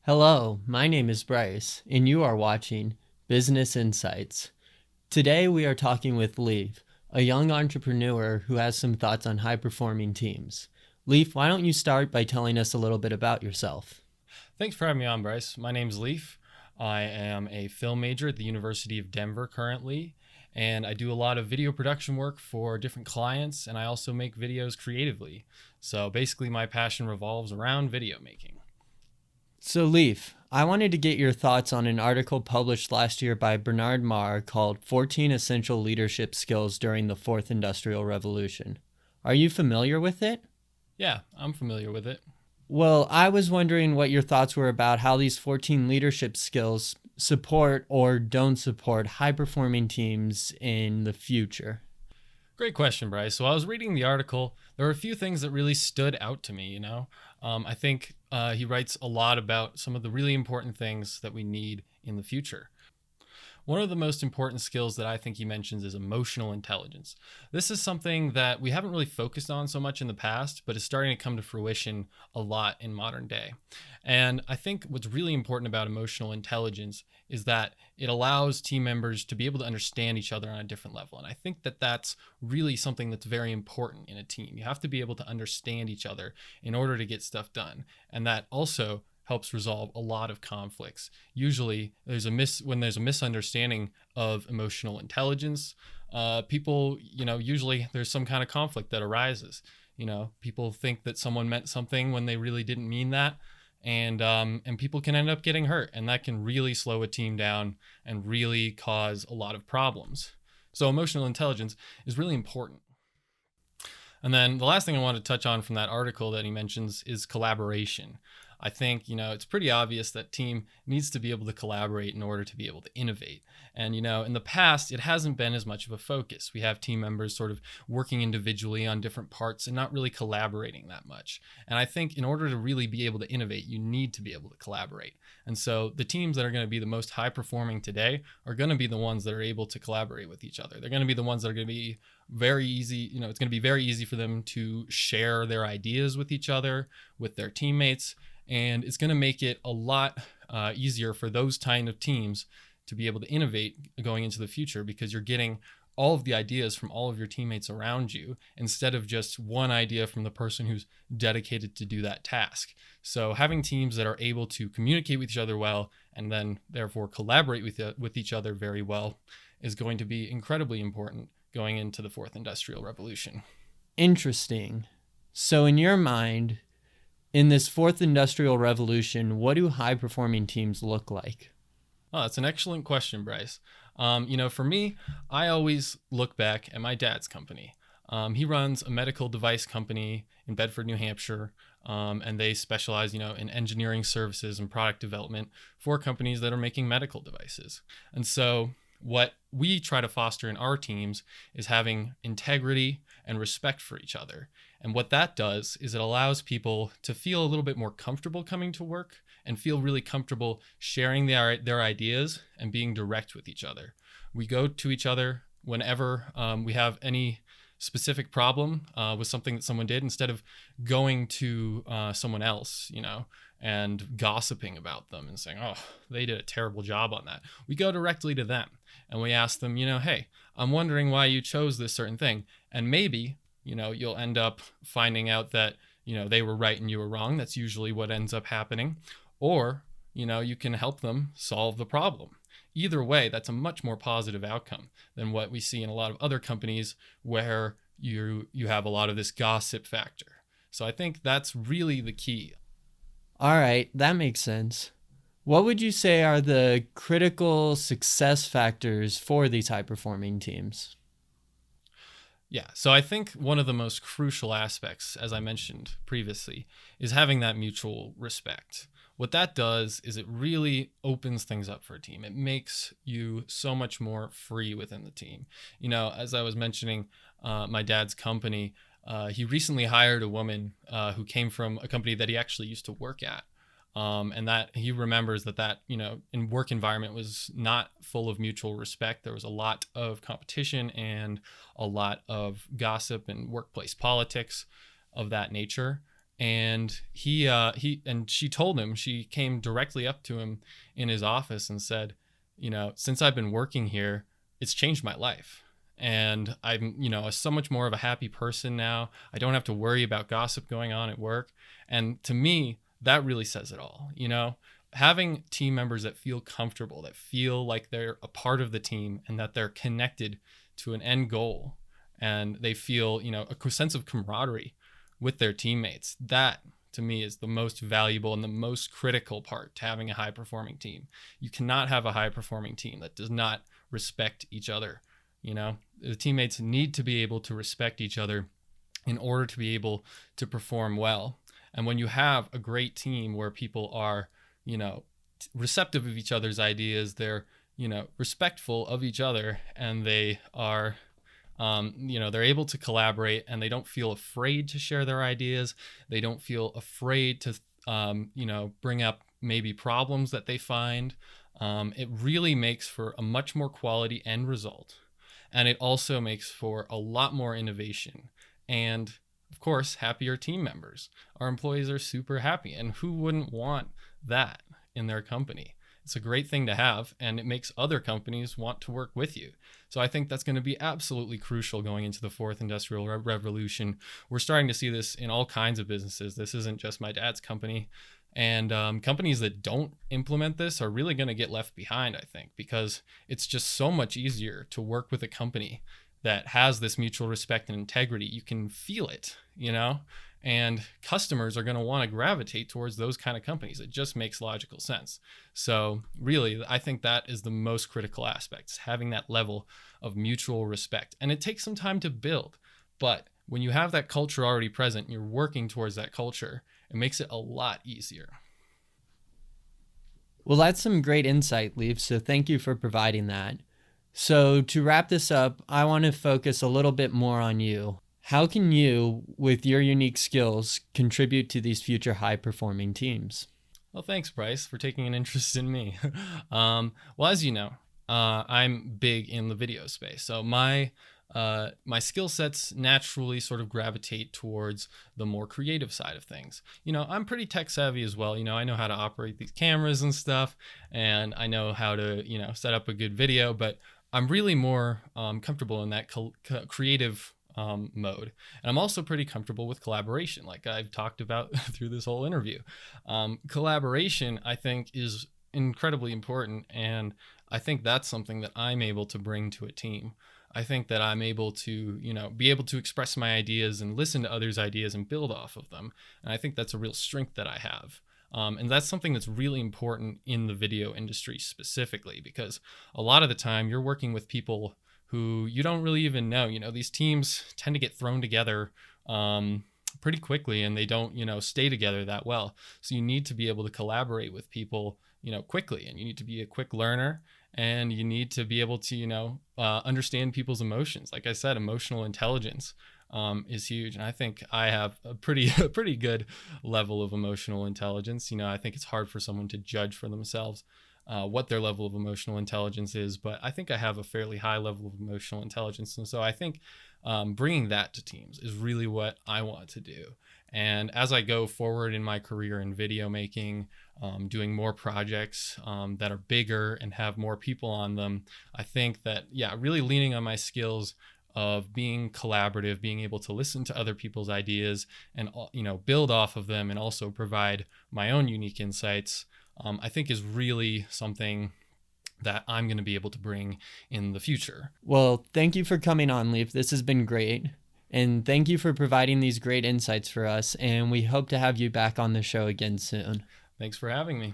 Hello, my name is Bryce, and you are watching Business Insights. Today we are talking with Leif, a young entrepreneur who has some thoughts on high-performing teams. Leif, why don't you start by telling us a little bit about yourself? Thanks for having me on, Bryce. My name's Leif. I am a film major at the University of Denver currently, and I do a lot of video production work for different clients, and I also make videos creatively. So basically, my passion revolves around video making. So Leif, I wanted to get your thoughts on an article published last year by Bernard Marr called 14 Essential Leadership Skills During the Fourth Industrial Revolution. Are you familiar with it? Yeah, I'm familiar with it. Well, I was wondering what your thoughts were about how these 14 leadership skills support or don't support high-performing teams in the future. Great question, Bryce. So I was reading the article. There were a few things that really stood out to me, I think he writes a lot about some of the really important things that we need in the future. One of the most important skills that I think he mentions is emotional intelligence. This is something that we haven't really focused on so much in the past, but is starting to come to fruition a lot in modern day. And I think what's really important about emotional intelligence is that it allows team members to be able to understand each other on a different level. And I think that that's really something that's very important in a team. You have to be able to understand each other in order to get stuff done. And that also helps resolve a lot of conflicts. Usually when there's a misunderstanding of emotional intelligence, usually there's some kind of conflict that arises. People think that someone meant something when they really didn't mean that. And people can end up getting hurt, and that can really slow a team down and really cause a lot of problems. So emotional intelligence is really important. And then the last thing I want to touch on from that article that he mentions is collaboration. I think, it's pretty obvious that team needs to be able to collaborate in order to be able to innovate. And, in the past, it hasn't been as much of a focus. We have team members sort of working individually on different parts and not really collaborating that much. And I think in order to really be able to innovate, you need to be able to collaborate. And so the teams that are going to be the most high performing today are going to be the ones that are able to collaborate with each other. They're going to be the ones that are going to be very easy. It's going to be very easy for them to share their ideas with each other, with their teammates. And it's going to make it a lot easier for those kind of teams to be able to innovate going into the future, because you're getting all of the ideas from all of your teammates around you instead of just one idea from the person who's dedicated to do that task. So having teams that are able to communicate with each other well and then therefore collaborate with each other very well is going to be incredibly important going into the fourth industrial revolution. Interesting. So in your mind, in this fourth industrial revolution, what do high-performing teams look like? Oh, that's an excellent question, Bryce. For me, I always look back at my dad's company. He runs a medical device company in Bedford, New Hampshire, and they specialize, in engineering services and product development for companies that are making medical devices. And so what we try to foster in our teams is having integrity and respect for each other. And what that does is it allows people to feel a little bit more comfortable coming to work and feel really comfortable sharing their ideas and being direct with each other. We go to each other whenever we have any specific problem with something that someone did, instead of going to someone else, and gossiping about them and saying, oh, they did a terrible job on that. We go directly to them and we ask them, hey, I'm wondering why you chose this certain thing. And maybe, you'll end up finding out that, they were right and you were wrong. That's usually what ends up happening. Or, you can help them solve the problem. Either way, that's a much more positive outcome than what we see in a lot of other companies where you have a lot of this gossip factor. So I think that's really the key. All right, that makes sense. What would you say are the critical success factors for these high-performing teams? Yeah, so I think one of the most crucial aspects, as I mentioned previously, is having that mutual respect. What that does is it really opens things up for a team. It makes you so much more free within the team. As I was mentioning, my dad's company, he recently hired a woman who came from a company that he actually used to work at. And that he remembers that in work environment was not full of mutual respect. There was a lot of competition and a lot of gossip and workplace politics of that nature. And she told him, she came directly up to him in his office and said, since I've been working here, it's changed my life. And I'm, so much more of a happy person now. I don't have to worry about gossip going on at work. And to me, that really says it all. Having team members that feel comfortable, that feel like they're a part of the team and that they're connected to an end goal, and they feel, a sense of camaraderie with their teammates. That, to me, is the most valuable and the most critical part to having a high-performing team. You cannot have a high-performing team that does not respect each other. The teammates need to be able to respect each other in order to be able to perform well. And when you have a great team where people are, receptive of each other's ideas, they're, respectful of each other, and they are, they're able to collaborate, and they don't feel afraid to share their ideas. They don't feel afraid to, bring up maybe problems that they find. It really makes for a much more quality end result. And it also makes for a lot more innovation and, of course, happier team members. Our employees are super happy, and who wouldn't want that in their company? It's a great thing to have, and it makes other companies want to work with you. So I think that's going to be absolutely crucial going into the fourth industrial revolution. We're starting to see this in all kinds of businesses. This isn't just my dad's company. And companies that don't implement this are really going to get left behind, I think, because it's just so much easier to work with a company that has this mutual respect and integrity. You can feel it, and customers are going to want to gravitate towards those kind of companies. It just makes logical sense. So really, I think that is the most critical aspect, having that level of mutual respect. And it takes some time to build, but when you have that culture already present, you're working towards that culture, it makes it a lot easier. Well, that's some great insight, Leif, so thank you for providing that. So to wrap this up, I want to focus a little bit more on you. How can you, with your unique skills, contribute to these future high-performing teams? Well, thanks, Bryce, for taking an interest in me. Well, as you know, I'm big in the video space. So my skill sets naturally sort of gravitate towards the more creative side of things. I'm pretty tech savvy as well. I know how to operate these cameras and stuff, and I know how to, set up a good video, but I'm really more comfortable in that creative mode. And I'm also pretty comfortable with collaboration, like I've talked about through this whole interview. Collaboration, I think, is incredibly important, and I think that's something that I'm able to bring to a team. I think that I'm able to, be able to express my ideas and listen to others' ideas and build off of them. And I think that's a real strength that I have. And that's something that's really important in the video industry specifically, because a lot of the time you're working with people who you don't really even know. These teams tend to get thrown together pretty quickly, and they don't, stay together that well. So you need to be able to collaborate with people, quickly, and you need to be a quick learner, and you need to be able to, understand people's emotions. Like I said, emotional intelligence is huge. And I think I have a pretty good level of emotional intelligence. I think it's hard for someone to judge for themselves what their level of emotional intelligence is, but I think I have a fairly high level of emotional intelligence. And so I think bringing that to teams is really what I want to do. And as I go forward in my career in video making, doing more projects that are bigger and have more people on them, I think that, really leaning on my skills of being collaborative, being able to listen to other people's ideas and, build off of them, and also provide my own unique insights, I think is really something that I'm going to be able to bring in the future. Well, thank you for coming on, Leif. This has been great. And thank you for providing these great insights for us. And we hope to have you back on the show again soon. Thanks for having me.